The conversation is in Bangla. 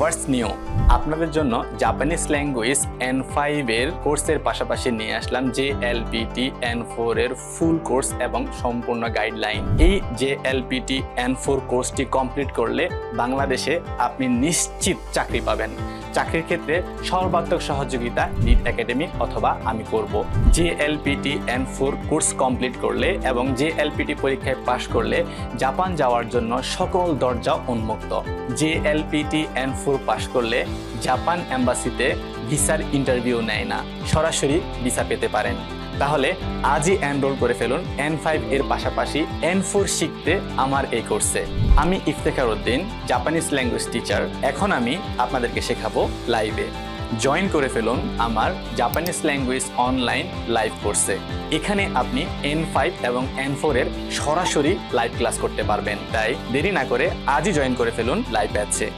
হোয়াটস নিউ আপনাদের জন্য জাপানিজ ল্যাঙ্গুয়েজ N5 এর কোর্সের পাশাপাশি নিয়ে আসলাম JLPT N4 এর ফুল কোর্স এবং সম্পূর্ণ গাইডলাইন। এই JLPT N4 কোর্সটি কমপ্লিট করলে বাংলাদেশে আপনি নিশ্চিত চাকরি পাবেন। চাকরির ক্ষেত্রে সর্বাত্মক সহযোগিতা লিড একাডেমি অথবা আমি করব। JLPT N4 কোর্স কমপ্লিট করলে এবং JLPT পরীক্ষায় পাশ করলে জাপান যাওয়ার জন্য সকল দরজা উন্মুক্ত। JLPT N4 পাশ করলে জাপান এম্বাসিতে ভিসার ইন্টারভিউ নেয় না, সরাসরি ভিসা পেতে পারেন। তাহলে আজই এনরোল করে ফেলুন N5 এর পাশাপাশি N4 শিখতে আমার এই কোর্সে। আমি Iftekhar Uddin, Japanese language teacher. এখন আমি আপনাদেরকে শেখাবো লাইভে। জয়েন করে ফেলুন আমার জাপানিজ ল্যাঙ্গুয়েজ অনলাইন লাইভ কোর্সে। এখানে আপনি N5 এবং N4 এর সরাসরি লাইভ ক্লাস করতে পারবেন। তাই দেরি না করে আজই জয়েন করে ফেলুন লাইভ ব্যাচে।